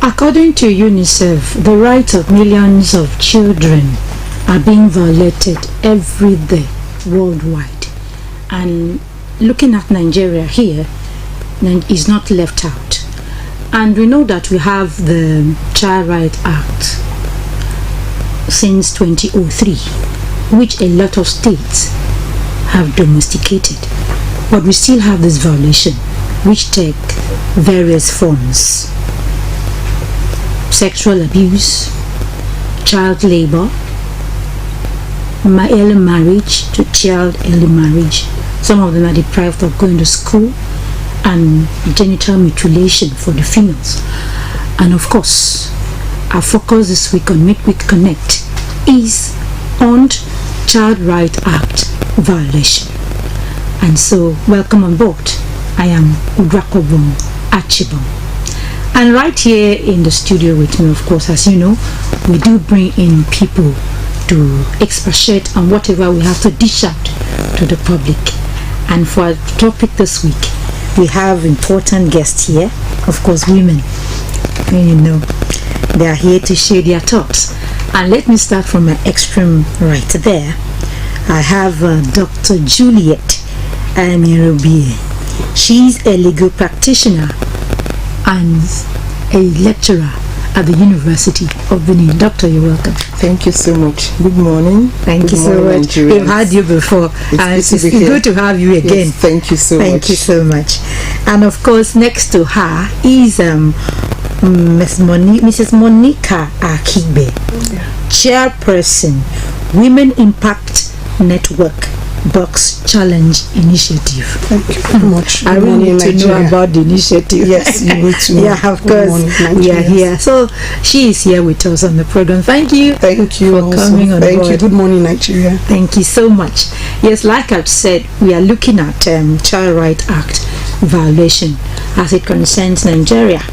According to UNICEF, the rights of millions of children are being violated every day worldwide. And looking at Nigeria here is not left out. And we know that we have the Child Rights Act since 2003, which a lot of states have domesticated. But we still have this violation, which take various forms: sexual abuse, child labor, early marriage to child early marriage. Some of them are deprived of going to school, and genital mutilation for the females. And of course, our focus this week on Midweek Connect is on Child Rights Act violation. And so, welcome on board. I am Udrakobum Achibom. And right here in the studio with me, of course, as you know, we do bring in people to expatiate on whatever we have to dish out to the public. And for our topic this week, we have important guests here, of course, women. You know, they are here to share their thoughts. And let me start from my extreme right there. I have Dr. Juliet Amirobie. She's a legal practitioner and a lecturer at the University of Benin. Doctor, you're welcome. Thank you so much. Good morning. Thank you so much. We've had you before. It's good to have you again. Yes, thank you so much. Thank you so much. And of course, next to her is Mrs. Monica Akibe, chairperson, Women Impact Network Box Challenge Initiative. Thank you very much. I really need to know about the initiative. Yes, you need to know. Yeah, of course. We are here. So she is here with us on the program. Thank you. Thank you for coming on board. Thank you. Good morning, Nigeria. Thank you so much. Yes, like I've said, we are looking at Child Rights Act violation as it concerns Nigeria,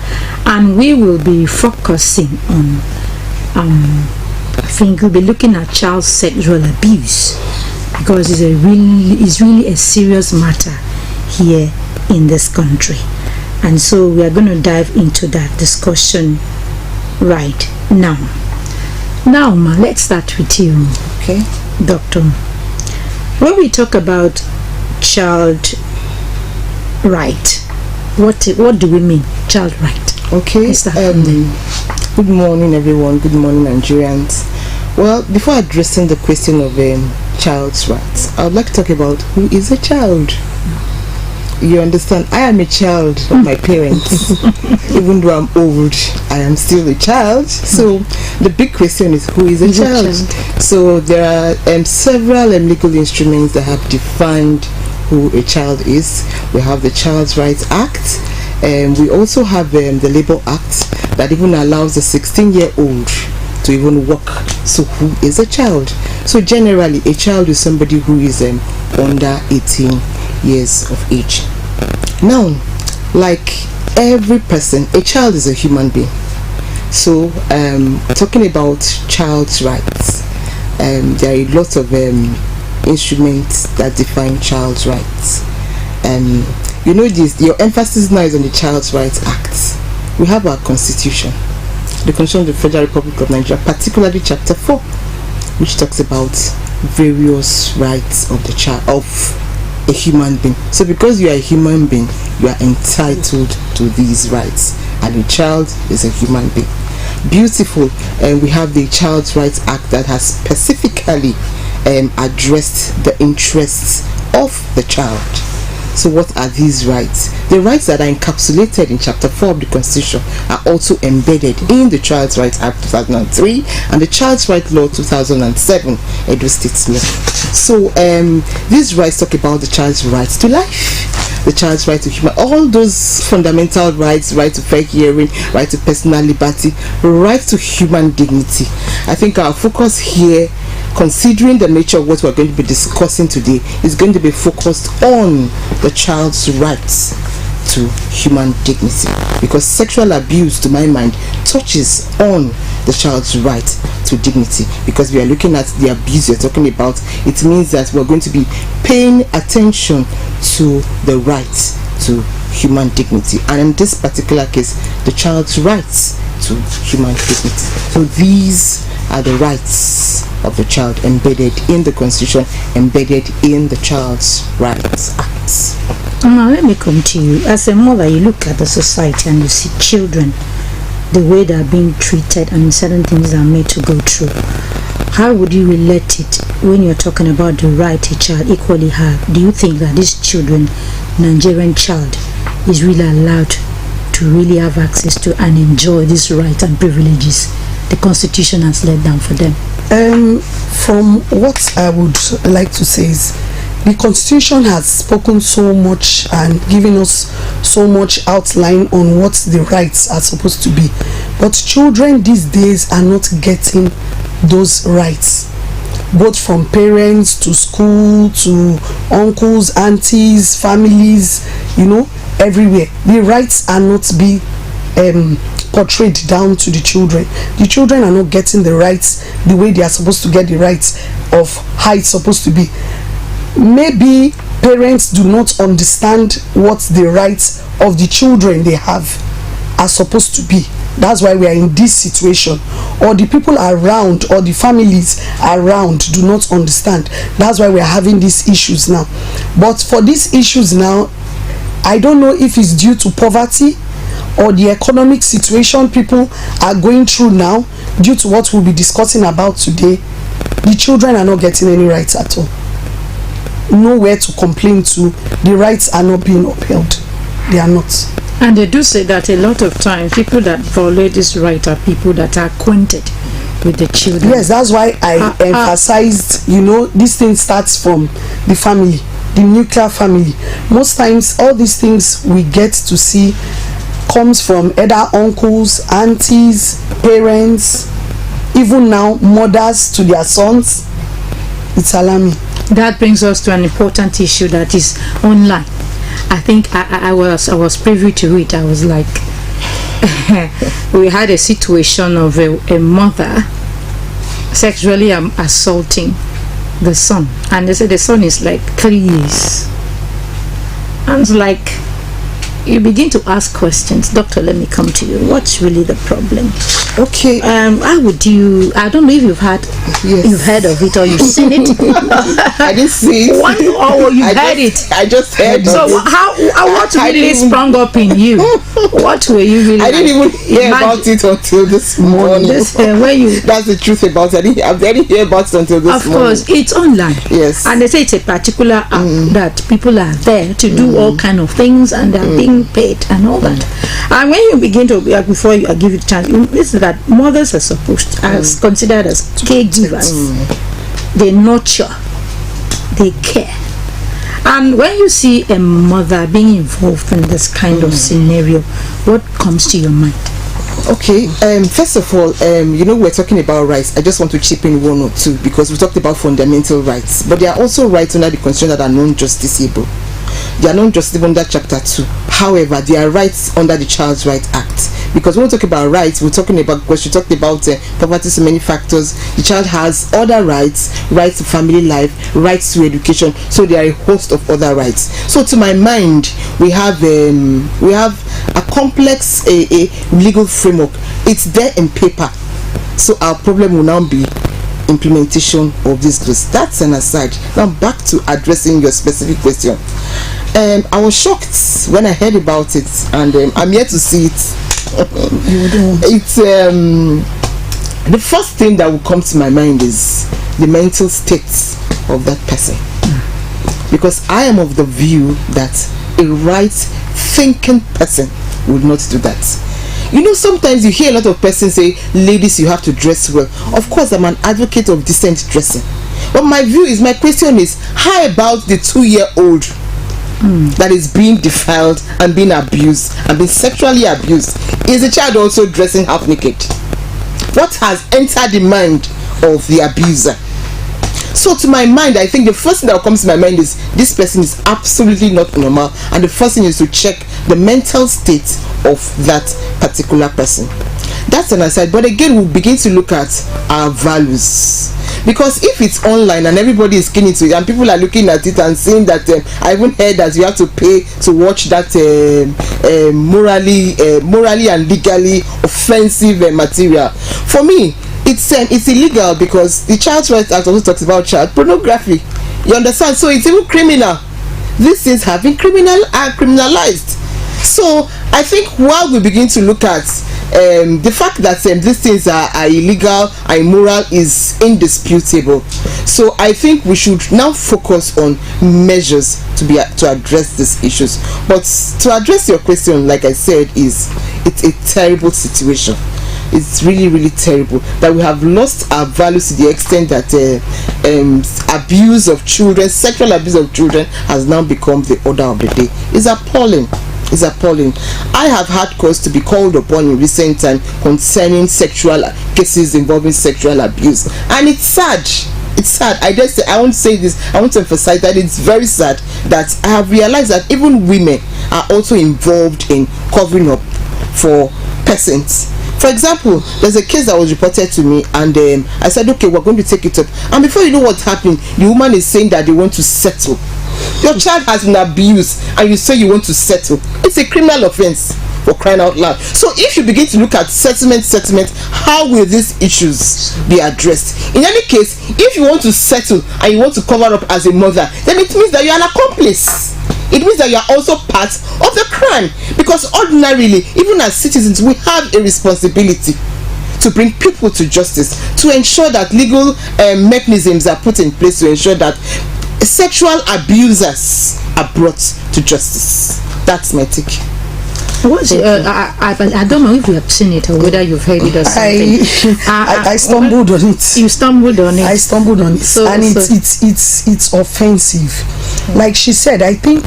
and we will be focusing on I think we'll be looking at child sexual abuse, because it's really a serious matter here in this country. And so we are going to dive into that discussion right now. Now, ma, let's start with you. Okay. Doctor, when we talk about child right, what do we mean, child right? Okay. Good morning, everyone. Good morning, Nigerians. Well, before addressing the question of child's rights, I would like to talk about who is a child. You understand, I am a child of my parents. Even though I'm old, I am still a child. So the big question is, who is a child? So there are several legal instruments that have defined who a child is. We have the Child Rights Act, and we also have the Labour Act that even allows a 16-year-old to even work. So who is a child? So generally, a child is somebody who is under 18 years of age. Now, like every person, a child is a human being. So talking about child's rights, there are lots of instruments that define child's rights. You know this, your emphasis now is on the Child Rights Act. We have our constitution, the Constitution of the Federal Republic of Nigeria, particularly Chapter 4, which talks about various rights of the child, of a human being. So because you are a human being, you are entitled to these rights, and a child is a human being. Beautiful. And we have the Child Rights Act that has specifically addressed the interests of the child. So what are these rights? The rights that are encapsulated in Chapter 4 of the Constitution are also embedded in the Child Rights Act 2003 and the Child Rights Law 2007, Edo State Law. So these rights talk about the child's rights to life, the child's right to human, all those fundamental rights, right to fair hearing, right to personal liberty, right to human dignity. I think our focus here, considering the nature of what we're going to be discussing today, is going to be focused on the child's rights to human dignity, because sexual abuse, to my mind, touches on the child's right to dignity. Because we are looking at the abuse you're talking about, it means that we're going to be paying attention to the rights to human dignity, and in this particular case, the child's rights to to human dignity. So these are the rights of the child embedded in the Constitution, embedded in the Child's Rights Act. Now let me come to you. As a mother, you look at the society and you see children, the way they are being treated and certain things are made to go through. How would you relate it when you're talking about the right a child equally have? Do you think that this children, Nigerian child, is really allowed to really have access to and enjoy these rights and privileges the Constitution has laid down for them? From what I would like to say is, the Constitution has spoken so much and given us so much outline on what the rights are supposed to be, but children these days are not getting those rights, both from parents to school to uncles, aunties, families, everywhere. The rights are not being portrayed down to the children. The children are not getting the rights the way they are supposed to get the rights of how it's supposed to be. Maybe parents do not understand what the rights of the children they have are supposed to be. That's why we are in this situation. Or the people around or the families around do not understand. That's why we are having these issues now. But for these issues now, I don't know if it's due to poverty or the economic situation people are going through now due to what we'll be discussing about today. The children are not getting any rights at all. Nowhere to complain to. The rights are not being upheld. They are not. And they do say that a lot of times people that violate this right are people that are acquainted with the children. Yes, that's why I emphasized, this thing starts from the family, the nuclear family. Most times all these things we get to see comes from either uncles, aunties, parents, even now mothers to their sons. It's alarming. That brings us to an important issue that is online. I think I was privy to it. I was like, we had a situation of a mother sexually assaulting the son, and they said the son is like 3 years. And it's like, you begin to ask questions. Doctor, let me come to you. What's really the problem? Okay. How would you? I don't know if you've heard of it or you've seen it. I didn't see it. Or you heard it. I just heard. So what really sprung up in you? What were you really? I didn't even hear about it until this morning. That's the truth about it. I didn't hear about it until this morning. Of course, it's online. Yes. And they say it's a particular app that people are there to do all kind of things and they're being paid and all that. And when you begin to, before I give you a chance, this is that mothers are considered as caregivers. They nurture, they care. And when you see a mother being involved in this kind of scenario, what comes to your mind? Okay, first of all, we're talking about rights. I just want to chip in one or two because we talked about fundamental rights, but there are also rights under the Constitution that are non-justiciable. They are non-justiciable under Chapter 2. However, there are rights under the Child's Rights Act. Because when we talk about rights, we're talking about, because you talked about poverty, so many factors. The child has other rights, rights to family life, rights to education. So there are a host of other rights. So to my mind, we have a complex legal framework. It's there in paper. So our problem will now be implementation of this laws. That's an aside. Now back to addressing your specific question. I was shocked when I heard about it, and I'm here to see it. It's the first thing that will come to my mind is the mental state of that person, because I am of the view that a right thinking person would not do that. Sometimes you hear a lot of persons say, ladies, you have to dress well. Of course, I'm an advocate of decent dressing, but my question is, how about the 2-year-old that is being defiled and being abused and being sexually abused? Is the child also dressing half naked? What has entered the mind of the abuser? So to my mind, I think the first thing that comes to my mind is this person is absolutely not normal, and the first thing is to check the mental state of that particular person. That's an aside, but again we'll begin to look at our values, because if it's online and everybody is keen into it and people are looking at it and saying that I even heard that you have to pay to watch that morally and legally offensive material. For me, it's illegal because the Child Rights Act also talks about child pornography. You understand? So it's even criminal. These things have been criminalized. So I think while we begin to look at the fact that these things are illegal and immoral is indisputable. So I think we should now focus on measures to address these issues. But to address your question, like I said, it's a terrible situation. It's really, really terrible that we have lost our values to the extent that abuse of children, sexual abuse of children, has now become the order of the day. It's appalling. It's appalling. I have had cause to be called upon in recent time concerning sexual cases involving sexual abuse, and it's sad. It's sad. I won't say this. I want to emphasize that it's very sad that I have realized that even women are also involved in covering up for persons. For example, there's a case that was reported to me, and I said, okay, we're going to take it up. And before you know what's happening, the woman is saying that they want to settle. Your child has been abused, and you say you want to settle. It's a criminal offense, for crying out loud. So if you begin to look at settlement, how will these issues be addressed? In any case, if you want to settle and you want to cover up as a mother, then it means that you are an accomplice. It means that you are also part of the crime, because ordinarily, even as citizens, we have a responsibility to bring people to justice, to ensure that legal mechanisms are put in place to ensure that sexual abusers are brought to justice. That's my take. I don't know if you have seen it or whether you've heard it or something. I stumbled on it. You stumbled on it. I stumbled on it, it's offensive. Like she said, I think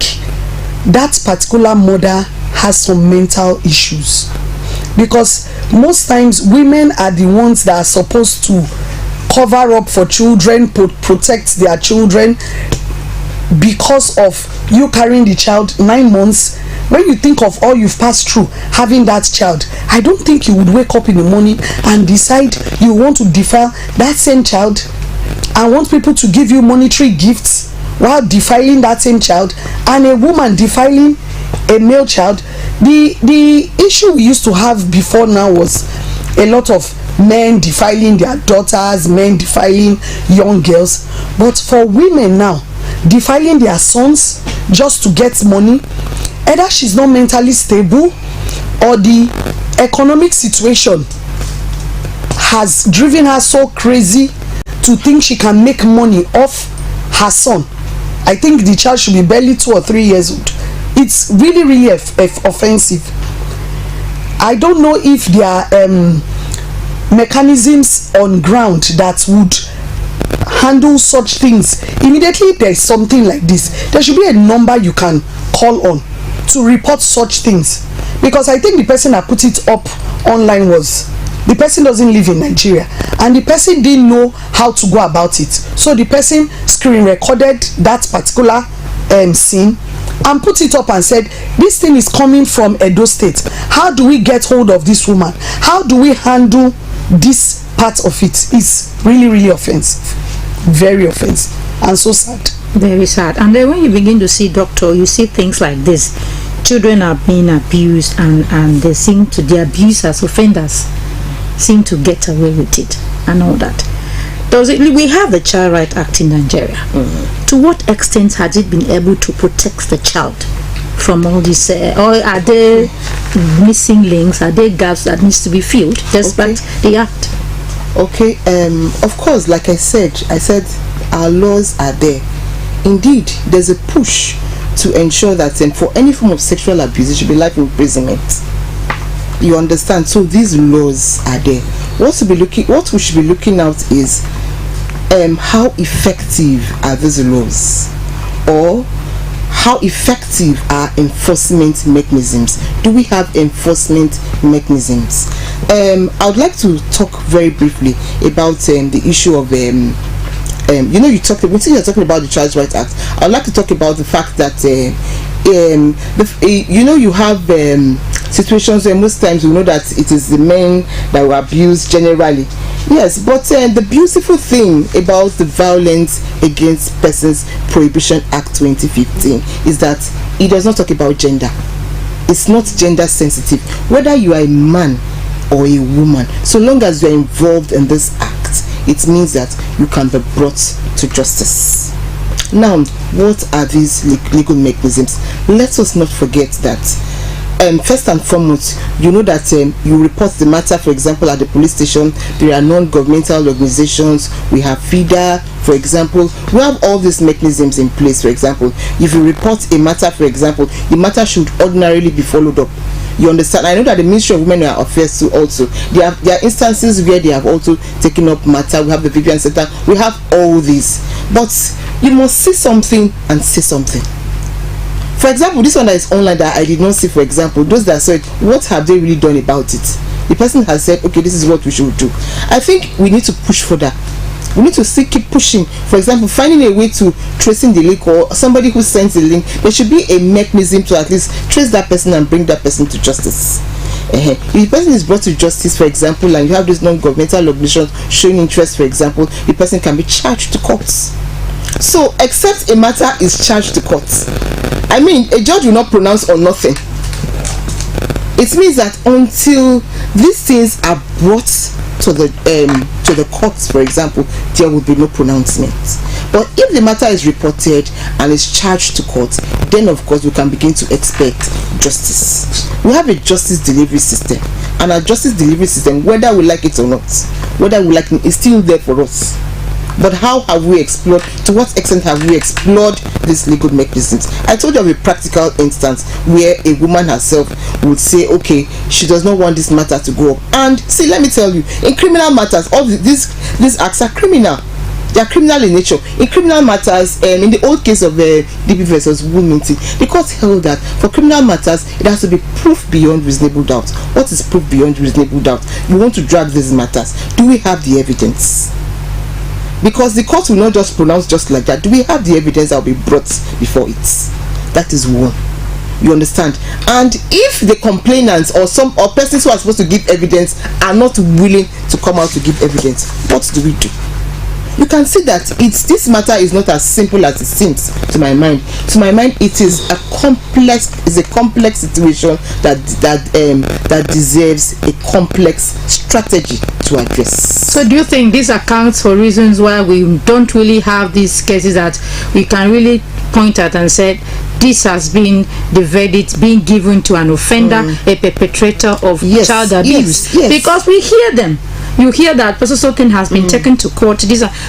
that particular mother has some mental issues, because most times women are the ones that are supposed to cover up for children, protect their children. Because of you carrying the child 9 months, when you think of all you've passed through having that child, I don't think you would wake up in the morning and decide you want to defile that same child and want people to give you monetary gifts while defiling that same child, and a woman defiling a male child. The issue we used to have before now was a lot of men defiling their daughters, men defiling young girls, but for women now, defiling their sons just to get money, either she's not mentally stable or the economic situation has driven her so crazy to think she can make money off her son. I think the child should be barely 2 or 3 years old. It's really, really offensive. I don't know if there are mechanisms on ground that would handle such things. Immediately there's something like this, there should be a number you can call on to report such things, because I think the person that put it up online was, the person doesn't live in Nigeria and the person didn't know how to go about it, so the person screen recorded that particular scene and put it up and said, this thing is coming from Edo State, how do we get hold of this woman, how do we handle this part of it? Is really, really offensive, very offensive, and so sad. Very sad. And then when you begin to see, doctor, you see things like this. Children are being abused, and they seem to, the abusers, offenders, seem to get away with it and all that. We have the Child Rights Act in Nigeria. To what extent has it been able to protect the child from all this? Or are there missing links? Are there gaps that needs to be filled despite the act? Okay, of course, like I said our laws are there. Indeed, there's a push to ensure that for any form of sexual abuse, it should be life imprisonment. You understand? So these laws are there. What we should be looking at is how effective are these laws, or how effective are enforcement mechanisms? Do we have enforcement mechanisms? I would like to talk very briefly about the issue of you're talking about the Child Rights Act. I would like to talk about the fact that you have situations where most times we know that it is the men that were abused generally. Yes, but the beautiful thing about the Violence Against Persons Prohibition Act 2015 is that it does not talk about gender. It's not gender sensitive. Whether you are a man or a woman, so long as you are involved in this act, it means that you can be brought to justice. Now, what are these legal mechanisms? Let us not forget that first and foremost, you know that you report the matter, for example, at the police station. There are non-governmental organizations. We have FIDA, for example. We have all these mechanisms in place. For example, if you report a matter, for example, the matter should ordinarily be followed up. You understand? I know that the Ministry of Women and Affairs too also, there are instances where they have also taken up matter. We have the Vivian Center. We have all these. But you must see something and say something. For example, this one that is online that I did not see, for example, those that saw it, what have they really done about it? The person has said, okay, this is what we should do. I think we need to push further. We need to still keep pushing. For example, finding a way to tracing the link, or somebody who sends the link. There should be a mechanism to at least trace that person and bring that person to justice. If the person is brought to justice, for example, and you have these non-governmental organizations showing interest, for example, the person can be charged to courts. So, except a matter is charged to courts, I mean, a judge will not pronounce on nothing. It means that until these things are brought to the courts, for example, there will be no pronouncement. But if the matter is reported and is charged to court, then of course we can begin to expect justice. We have a justice delivery system, and our justice delivery system, whether we like it or not, whether we like it, is still there for us. But how have we explored, to what extent have we explored these legal mechanisms? I told you of a practical instance where a woman herself would say, okay, she does not want this matter to go up. And see, let me tell you, in criminal matters, all these acts are criminal. They are criminal in nature. In criminal matters, in the old case of DB versus Wilmington, the court held that for criminal matters, it has to be proof beyond reasonable doubt. What is proof beyond reasonable doubt? We want to drag these matters. Do we have the evidence? Because the court will not just pronounce just like that. Do we have the evidence that will be brought before it? That is one. You understand? And if the complainants or persons who are supposed to give evidence are not willing to come out to give evidence, what do we do? You can see that this matter is not as simple as it seems to my mind. To my mind, it is a complex situation that deserves a complex strategy to address. So do you think this accounts for reasons why we don't really have these cases that we can really point at and say this has been the verdict being given to an offender, a perpetrator of child abuse? Yes. Because we hear them. You hear that something has been taken to court.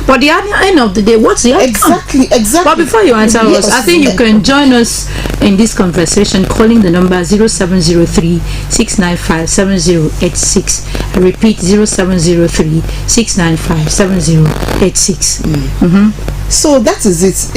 But the end of the day, what's the outcome? Exactly. But before you answer us, I think you can join us in this conversation calling the number 0703-695-7086. I repeat, 0703-695-7086. So that is it.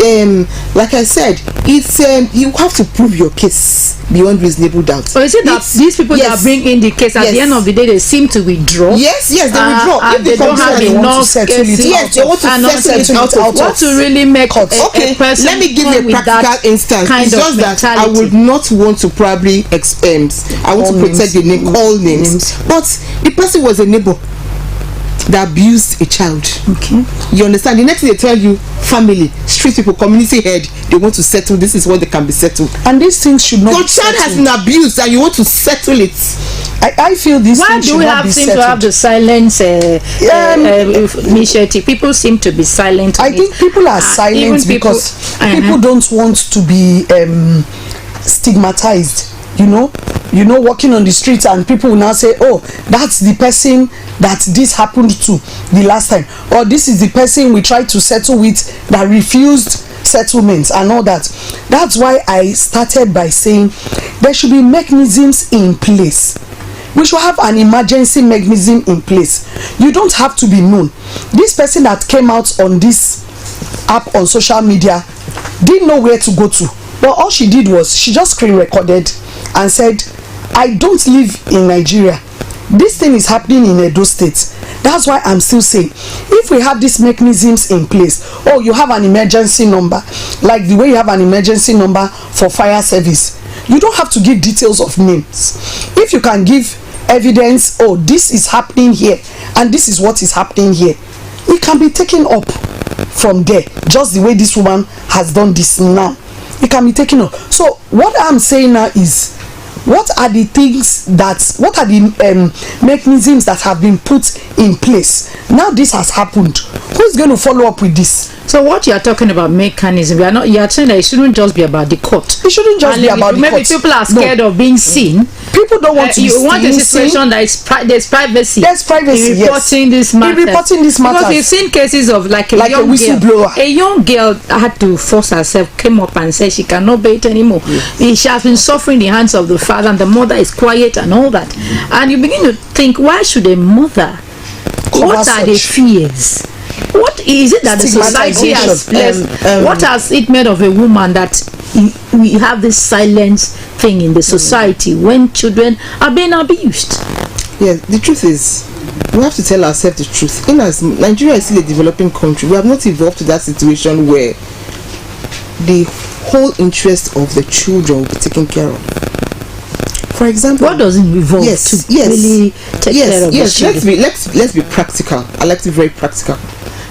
Like I said, it's you have to prove your case beyond reasonable doubt. So is it that these people that bring in the case at the end of the day they seem to withdraw? Yes, they withdraw. If they don't have enough cases, they want to settle it out. What to really make a person? Let me give you a practical instance. It's just that I would not want to probably I want to protect the name, call names. But the person was a neighbor that abused a child. Okay. You understand? The next thing they tell you, family, street people, community head, they want to settle. This is what they can be settled. And these things should not. Your child has been abused, and you want to settle it. I feel this. Why do we seem to have the silence initiative? People seem to be silent. I think people are silent because people don't want to be stigmatized. You know, walking on the streets and people will now say, oh, that's the person that this happened to the last time, or this is the person we tried to settle with that refused settlements and all that. That's why I started by saying there should be mechanisms in place. We should have an emergency mechanism in place. You don't have to be known. This person that came out on this app on social media didn't know where to go to, but all she did was she just screen recorded and said, I don't live in Nigeria. This thing is happening in Edo State. That's why I'm still saying, if we have these mechanisms in place, oh, you have an emergency number, like the way you have an emergency number for fire service, you don't have to give details of names. If you can give evidence, oh, this is happening here and this is what is happening here, it can be taken up from there, just the way this woman has done this now. It can be taken up. So what I'm saying now is, what are the things what are the mechanisms that have been put in place? Now this has happened. Who is going to follow up with this? So what you are talking about mechanism, you are saying that it shouldn't just be about the court. It shouldn't just be about the court. Maybe people are scared of being seen. People don't want to be seen. You want a situation that there's privacy. There's privacy, in reporting this matter. In reporting this matter. Because we've seen cases of like a young whistleblower. Girl. A young girl had to force herself, came up and said she cannot bear it anymore. Yes. She has been suffering the hands of the father, and the mother is quiet and all that. And you begin to think, why should a mother? What are the fears? What is it that the society has blessed? What has it made of a woman that we have this silence thing in the society when children are being abused? Yeah, the truth is, we have to tell ourselves the truth. In as Nigeria is still a developing country, we have not evolved to that situation where the whole interest of the children will be taken care of. For example, what does it involve to really take care of the children? Let's be practical. I like to be very practical.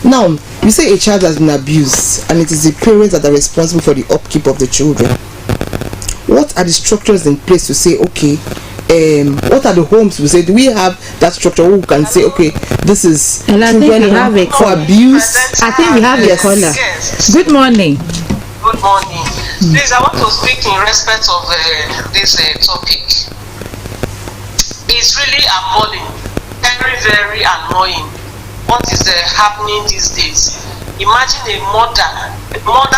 Now, you say a child has been abused, and it is the parents that are responsible for the upkeep of the children. What are the structures in place to say, okay, what are the homes we say? Do we have that structure who can say, okay, this is children for abuse? I think we have a caller. Good morning. Good morning. Please, I want to speak in respect of this topic. It's really appalling, very, very annoying. What is happening these days? Imagine a mother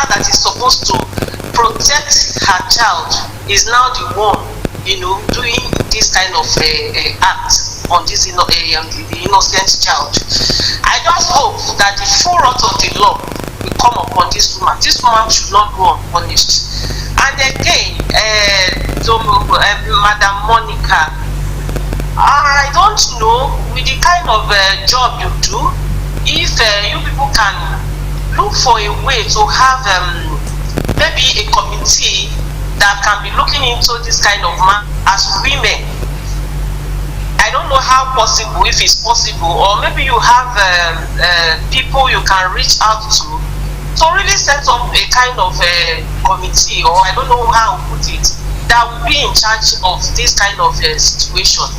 that is supposed to protect her child is now the one, doing this kind of act on this the innocent child. I just hope that the full wrath of the law will come upon this woman. This woman should not go unpunished. And again, to Madam Monica, I don't know, with the kind of job you do, if you people can look for a way to have maybe a committee that can be looking into this kind of man as women. I don't know how possible, if it's possible, or maybe you have people you can reach out to really set up a kind of committee, or I don't know how to put it, that will be in charge of this kind of situation.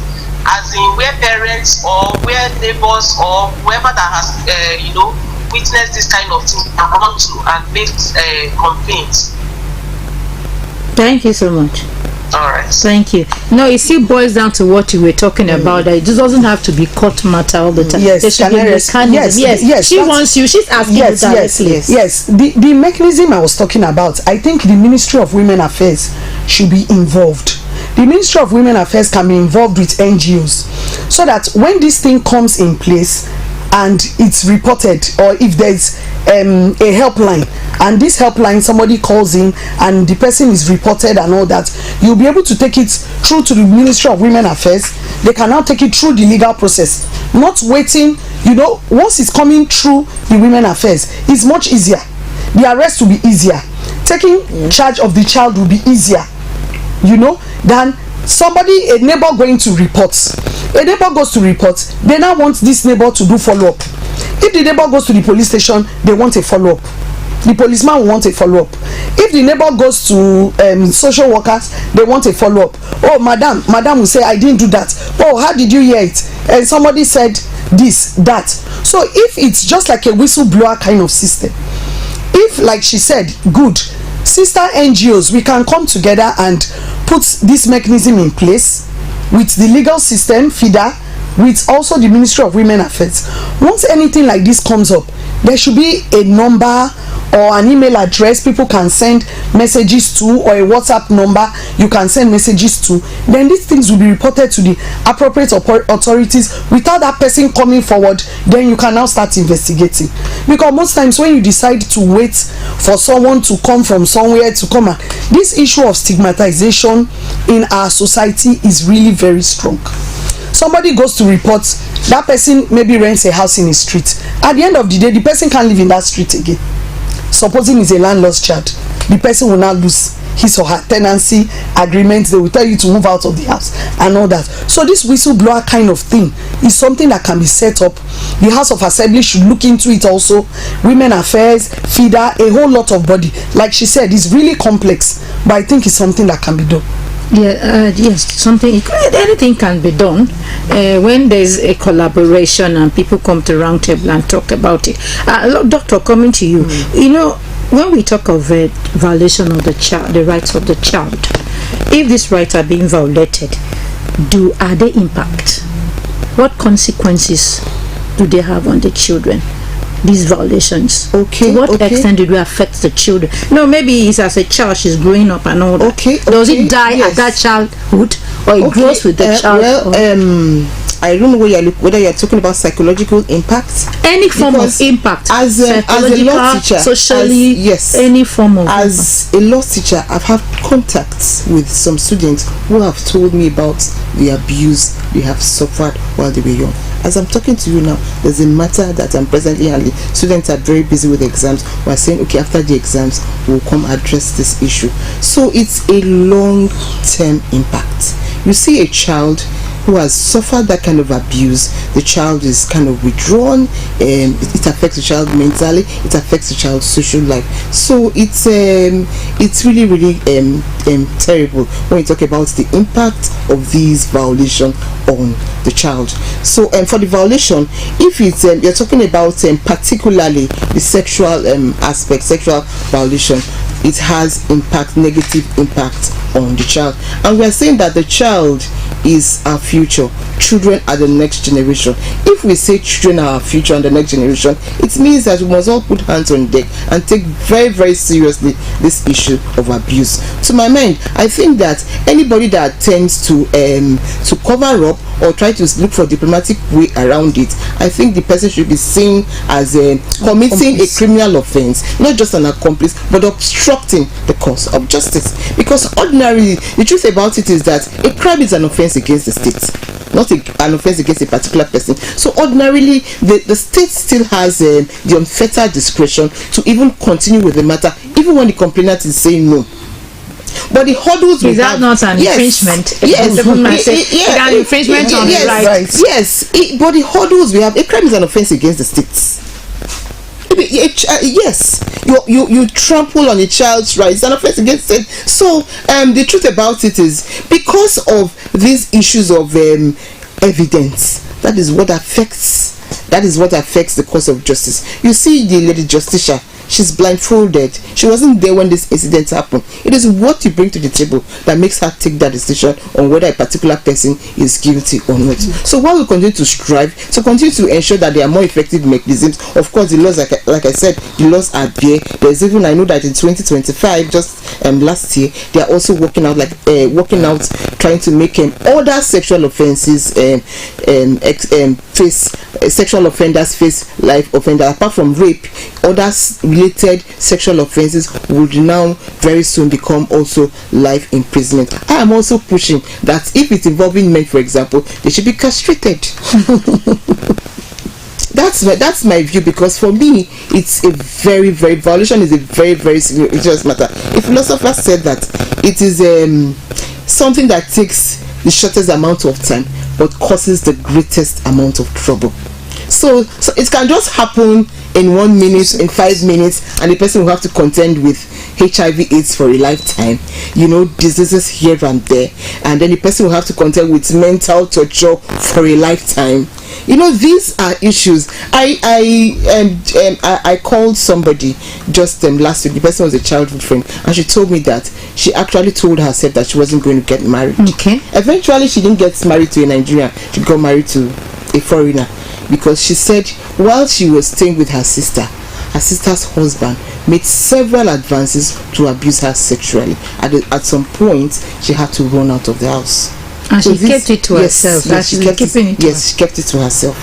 As in where parents or where neighbors or whoever that has witnessed this kind of thing can run to and make complaints. Thank you so much. All right. Thank you. No, it still boils down to what you were talking about. That it just doesn't have to be court matter all the time. Yes, there should be mechanism. Yes. She wants you. She's asking you directly. Yes. The mechanism I was talking about, I think the Ministry of Women Affairs should be involved. The Ministry of Women Affairs can be involved with NGOs, so that when this thing comes in place and it's reported, or if there's a helpline, and this helpline somebody calls in and the person is reported and all that, you'll be able to take it through to the Ministry of Women Affairs. They can now take it through the legal process, not waiting. Once it's coming through the Women Affairs, it's much easier. The arrest will be easier. Taking charge of the child will be easier, than a neighbor going to report. A neighbor goes to report, they now want this neighbor to do follow-up. If the neighbor goes to the police station, they want a follow-up. The policeman will want a follow-up. If the neighbor goes to social workers, they want a follow-up. Oh, madam will say, I didn't do that. Oh, how did you hear it? And somebody said this, that. So if it's just like a whistleblower kind of system, if, like she said, good, sister NGOs, we can come together and put this mechanism in place with the legal system, FIDA, with also the Ministry of Women Affairs. Once anything like this comes up, there should be a number or an email address people can send messages to, or a WhatsApp number you can send messages to. Then these things will be reported to the appropriate authorities without that person coming forward. Then you can now start investigating, because most times when you decide to wait for someone to come from somewhere to come, this issue of stigmatization in our society is really very strong. Somebody goes to report, that person maybe rents a house in a street. At the end of the day, the person can't live in that street again. Supposing he's a landlord's child, the person will now lose his or her tenancy agreement, they will tell you to move out of the house and all that. So this whistleblower kind of thing is something that can be set up. The House of Assembly should look into it also. Women Affairs, FIDA, a whole lot of body. Like she said, it's really complex, but I think it's something that can be done. Yeah, yes, anything can be done when there's a collaboration and people come to round table and talk about it. Doctor, coming to you, you know, when we talk of a violation of the child, the rights of the child, if these rights are being violated, are they impact? What consequences do they have on the children? These violations. Okay. To what extent did we affect the children? No, maybe it's as a child she's growing up and all that. Okay. Does it die at that childhood, or it grows with the child? Well, I don't know whether you're talking about psychological impact. Any form of impact, as a law teacher, socially, yes, any form of as a law teacher, I've had contacts with some students who have told me about the abuse they have suffered while they were young. As I'm talking to you now, there's a matter that I'm presently handling. Students are very busy with exams. We're saying, okay, after the exams, we'll come address this issue. So it's a long-term impact. You see a child who has suffered that kind of abuse, the child is kind of withdrawn, it affects the child mentally, it affects the child's social life. So it's really terrible when you talk about the impact of these violations on the child. So for the violation, if it's you're talking about particularly the sexual aspect, sexual violation, it has negative impact on the child. And we are saying that the child is our future. Children are the next generation. If we say children are our future and the next generation, it means that we must all put hands on deck and take very, very seriously this issue of abuse. To my mind, I think that anybody that attempts to cover up or try to look for diplomatic way around it, I think the person should be seen as committing a criminal offense, not just an accomplice, but obstructing the course of justice. Because ordinarily, the truth about it is that a crime is an offense against the state, not an offense against a particular person. So ordinarily, the state still has the unfettered discretion to even continue with the matter, even when the complainant is saying no. But the hurdles is that not an infringement? Yes, an infringement on the rights. Yes, but the hurdles we have, a crime is an offense against the state. Yes, you trample on a child's rights, an offense against it. So the truth about it is, because of these issues of evidence, that is what affects the course of justice. You see the lady Justicia, she's blindfolded. She wasn't there when this incident happened. It is what you bring to the table that makes her take that decision on whether a particular person is guilty or not. So while we continue to strive to continue to ensure that there are more effective mechanisms, of course the laws, like I said, the laws are there. There's even, I know that in 2025, just last year, they are also working out trying to make other sexual offenses sexual offenders face life offender. Apart from rape, other related sexual offenses would now very soon become also life imprisonment. I am also pushing that if it's involving men, for example, they should be castrated. That's my view, because for me it's a very, very, violation is a very, very serious matter. A philosopher said that it is something that takes the shortest amount of time but causes the greatest amount of trouble. So it can just happen in 1 minute, in 5 minutes, and the person will have to contend with HIV/AIDS for a lifetime, diseases here and there, and then the person will have to contend with mental torture for a lifetime. These are issues. I called somebody just last week. The person was a childhood friend, and she told me that she actually told herself that she wasn't going to get married. Okay. Eventually, she didn't get married to a Nigerian. She got married to a foreigner, because she said while she was staying with her sister's husband made several advances to abuse her sexually. At some point, she had to run out of the house. And she kept it to herself. She kept it to herself.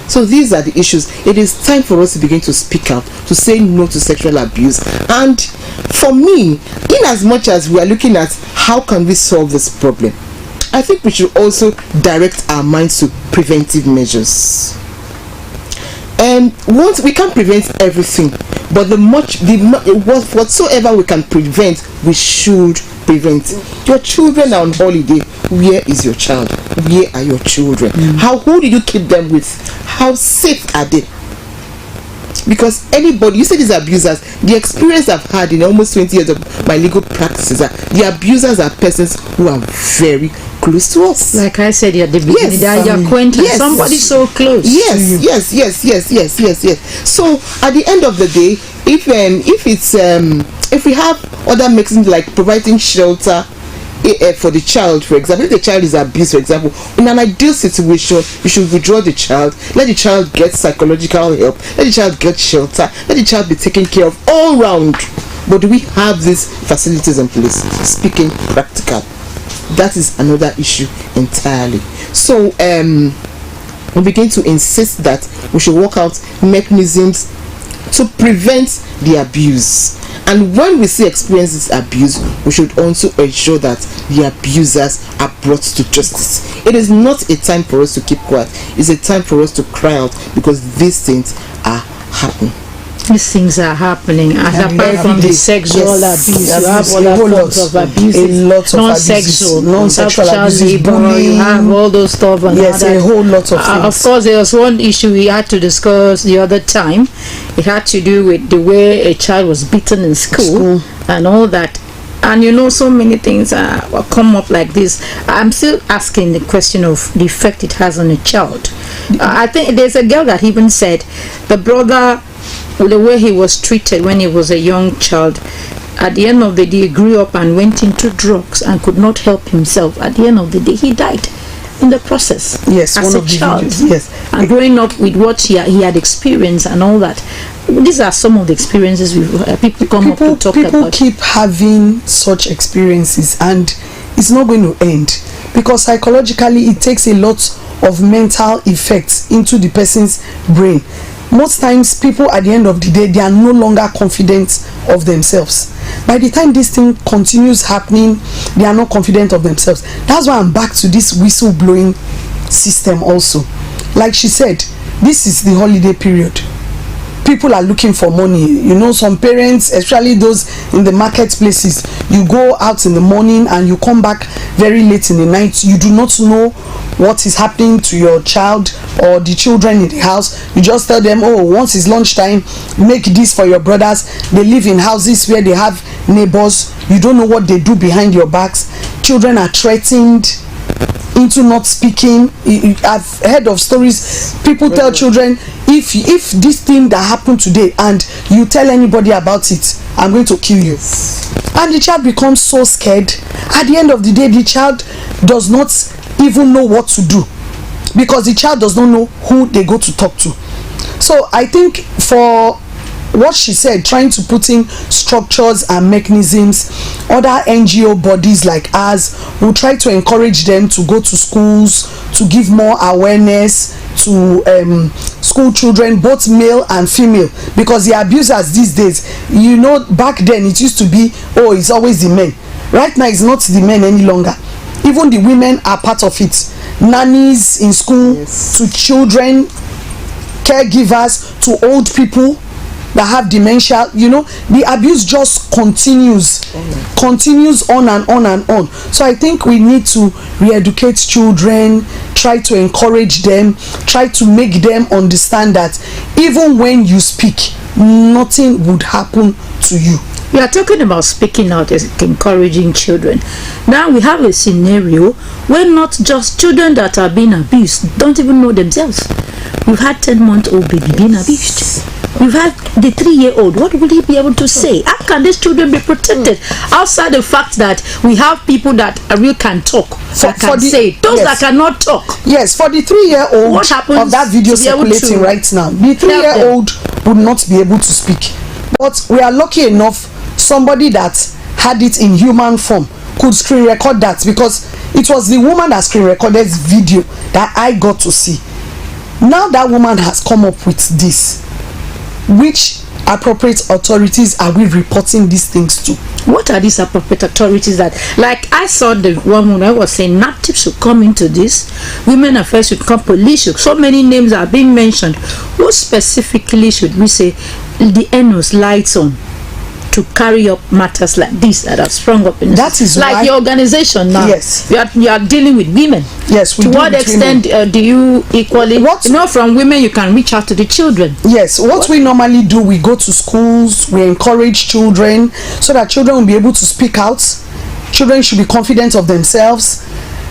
So these are the issues. It is time for us to begin to speak out, to say no to sexual abuse. And for me, in as much as we are looking at how can we solve this problem, I think we should also direct our minds to preventive measures. And once we can't prevent everything, but whatsoever we can prevent, we should prevent. Your children are on holiday. Where is your child? Where are your children? Who did you keep them with? How safe are they? Because anybody, you say these abusers, the experience I've had in almost 20 years of my legal practices, the abusers are persons who are very close to us. Like I said at the beginning, they are your acquaintance. Yes. Somebody so close. Yes. So at the end of the day, if we have other mechanisms like providing shelter for the child, for example, if the child is abused, for example, in an ideal situation, you should withdraw the child, let the child get psychological help, let the child get shelter, let the child be taken care of all round. But do we have these facilities in place? Speaking practical, that is another issue entirely. So we begin to insist that we should work out mechanisms to prevent the abuse. And when we see experiences abuse, we should also ensure that the abusers are brought to justice. It is not a time for us to keep quiet. It's a time for us to cry out, because these things are happening. These things are happening. Apart from the sexual abuse, you have other forms of abuse. Non-sexual abuse, labor. You have all those stuff. And a whole lot of things. Of course, there was one issue we had to discuss the other time. It had to do with the way a child was beaten in school and all that. And so many things come up like this. I'm still asking the question of the effect it has on a child. I think there's a girl that even said the brother, the way he was treated when he was a young child, at the end of the day, he grew up and went into drugs and could not help himself. At the end of the day, he died in the process. Yes, as a child. Yes, and growing up with what he had experienced and all that. These are some of the experiences people come up to talk about. People keep having such experiences, and it's not going to end, because psychologically it takes a lot of mental effects into the person's brain. Most times people at the end of the day, they are no longer confident of themselves. By the time this thing continues happening, they are not confident of themselves. That's why I'm back to this whistleblowing system also. Like she said, this is the holiday period. People are looking for money. Some parents, especially those in the marketplaces, you go out in the morning and you come back very late in the night. You do not know what is happening to your child or the children in the house. You just tell them, once it's lunchtime, make this for your brothers. They live in houses where they have neighbors. You don't know what they do behind your backs. Children are threatened into not speaking. I've heard of stories. People tell children, if this thing that happened today and you tell anybody about it, I'm going to kill you. And the child becomes so scared. At the end of the day, the child does not even know what to do, because the child does not know who they go to talk to. So I think for what she said, trying to put in structures and mechanisms, other NGO bodies like ours will try to encourage them to go to schools, to give more awareness to school children, both male and female, because the abusers these days, back then it used to be, it's always the men. Right now it's not the men any longer. Even the women are part of it. Nannies in school, to children, caregivers, to old people that have dementia. The abuse just continues on and on and on. So I think we need to re-educate children, try to encourage them, try to make them understand that even when you speak, nothing would happen to you. We are talking about speaking out as encouraging children. Now we have a scenario where not just children that are being abused don't even know themselves. We've had 10-month-old baby being abused. We've had the 3-year-old. What will he be able to say? How can these children be protected? Outside the fact that we have people that really can talk, that can say. Those that cannot talk. Yes, for the 3-year-old what happens of that video circulating right now, the 3-year-old would not be able to speak. But we are lucky enough, somebody that had it in human form could screen record that, because it was the woman that screen recorded this video that I got to see. Now that woman has come up with this, which appropriate authorities are we reporting these things to? What are these appropriate authorities that, like I saw the one when I was saying NAPTIP should come into this, women affairs should come, police should, so many names are being mentioned. Who specifically should we say the NOS lights on to carry up matters like this that have sprung up in that is like your organization now? Yes, you are dealing with women. Yes, we to do what extent do you equally, from women you can reach out to the children? Yes, what we normally do, we go to schools, we encourage children so that children will be able to speak out. Children should be confident of themselves.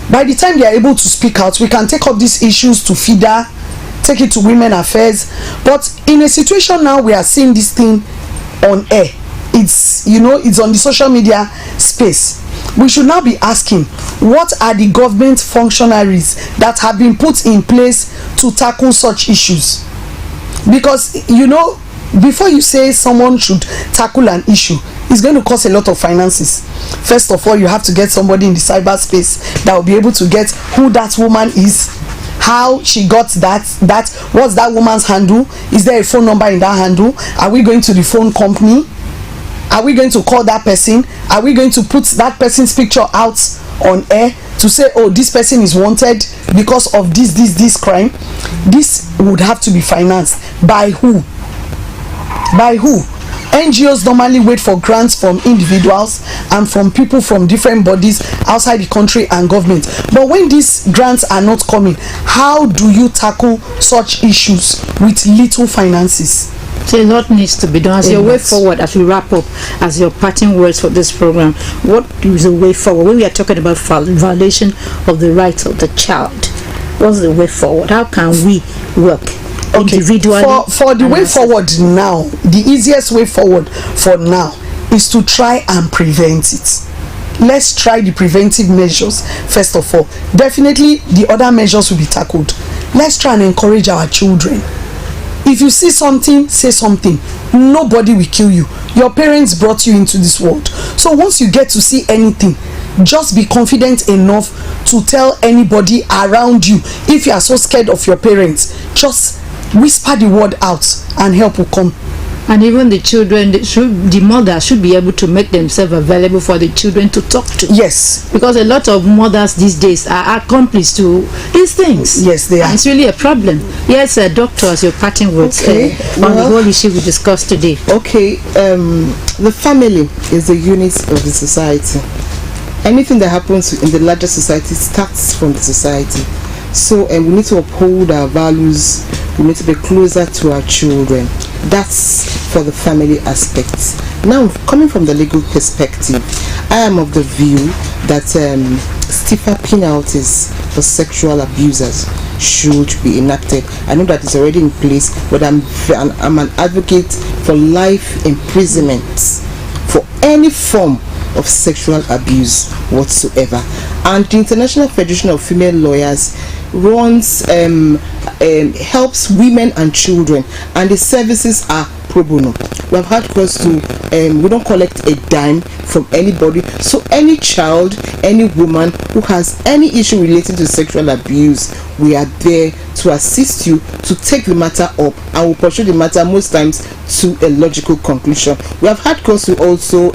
By the time they are able to speak out, we can take up these issues to FIDA, take it to women affairs. But in a situation now, we are seeing this thing on air. It's, it's on the social media space. We should now be asking, what are the government functionaries that have been put in place to tackle such issues? Because, before you say someone should tackle an issue, it's going to cost a lot of finances. First of all, you have to get somebody in the cyberspace that will be able to get who that woman is, how she got that, what's that woman's handle, is there a phone number in that handle, are we going to the phone company, are we going to call that person, are we going to put that person's picture out on air to say, oh, this person is wanted because of this crime? This would have to be financed by who? NGOs normally wait for grants from individuals and from people from different bodies outside the country and government. But when these grants are not coming, how do you tackle such issues with little finances? So a lot needs to be done. As your way forward, as we wrap up, as your parting words for this program, what is the way forward? When we are talking about violation of the rights of the child, what's the way forward? How can we work individually? For the way forward now, the easiest way forward for now is to try and prevent it. Let's try the preventive measures first of all. Definitely the other measures will be tackled. Let's try and encourage our children. If you see something, say something. Nobody will kill you. Your parents brought you into this world. So once you get to see anything, just be confident enough to tell anybody around you. If you are so scared of your parents, just whisper the word out and help will come. And even the children, the mother should be able to make themselves available for the children to talk to. Yes. Because a lot of mothers these days are accomplices to these things. Yes, they are. And it's really a problem. Yes, doctor, as your parting words on the whole issue we discussed today. Okay, the family is the unit of the society. Anything that happens in the larger society starts from the society. So we need to uphold our values. We need to be closer to our children. That's for the family aspects. Now, coming from the legal perspective, I am of the view that stiffer penalties for sexual abusers should be enacted. I know that it's already in place, but I'm an advocate for life imprisonment for any form of sexual abuse whatsoever. And the International Federation of Female Lawyers runs helps women and children, and the services are pro bono. We have had close to we don't collect a dime from anybody. So any child, any woman who has any issue relating to sexual abuse, we are there to assist you to take the matter up, and we'll pursue the matter most times to a logical conclusion. We have had cause to also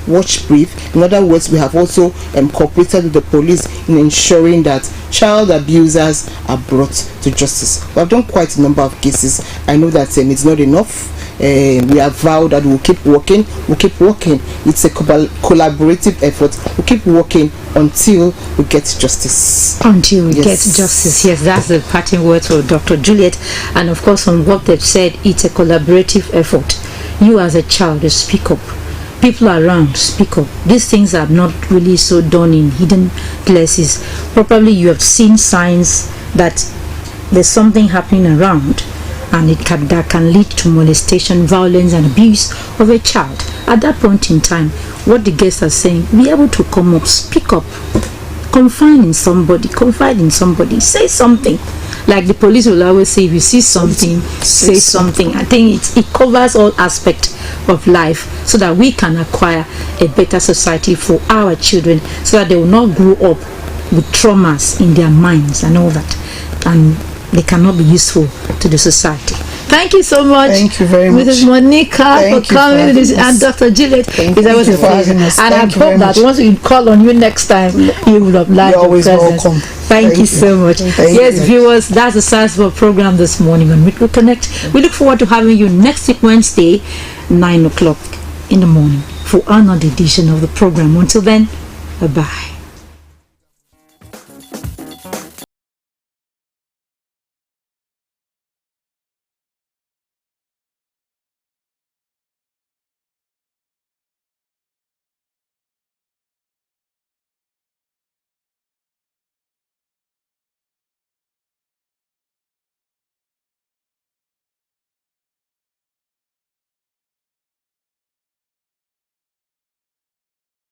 watch brief. In other words, we have also cooperated with the police in ensuring that child abusers are brought to justice. We have done quite a number of cases. I know that it's not enough. We have vowed that we'll keep working. It's a collaborative effort. We'll keep working until we get justice. Until we get justice. Yes, that's the parting words for Dr. Juliet. And of course, on what they've said, it's a collaborative effort. You as a child, you speak up. People around, speak up. These things are not really so done in hidden places. Probably you have seen signs that there's something happening around, and that can lead to molestation, violence and abuse of a child. At that point in time, what the guests are saying, be able to come up, speak up, confide in somebody, say something. Like the police will always say, if you see something, say something. I think it covers all aspects of life, so that we can acquire a better society for our children, so that they will not grow up with traumas in their minds and all that, and they cannot be useful to the society. Thank you so much. Thank you very much. Mrs. Monica Thank for you coming for and having Dr. Gillette. Thank It's you always a for pleasure. having us. And I Thank you hope very that much. once we call on you next time, you will oblige You're your always presence. welcome. Thank you so much. Thank Yes, you. viewers, that's the Science World program this morning on Midweek Connect. We look forward to having you next week, Wednesday, 9 o'clock in the morning for another edition of the program. Until then, bye-bye.